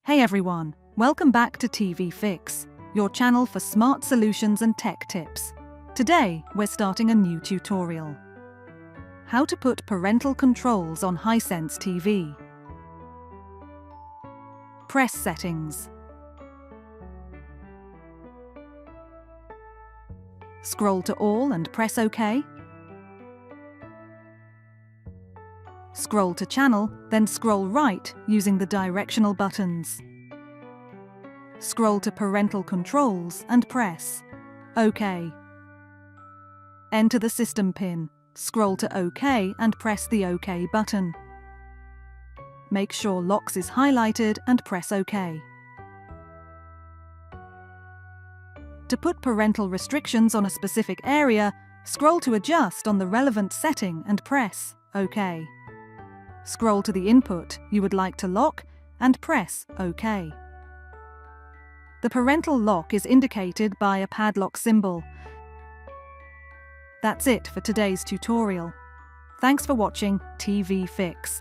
Hey everyone, welcome back to TV Fix, your channel for smart solutions and tech tips. Today, we're starting a new tutorial. How to put parental controls on Hisense TV. Press Settings. Scroll to All and press OK. Scroll to Channel, then scroll right using the directional buttons. Scroll to Parental Controls and press OK. Enter the system PIN, scroll to OK and press the OK button. Make sure Locks is highlighted and press OK. To put parental restrictions on a specific area, scroll to Adjust on the relevant setting and press OK. Scroll to the input you would like to lock and press OK. The parental lock is indicated by a padlock symbol. That's it for today's tutorial. Thanks for watching TV Fix.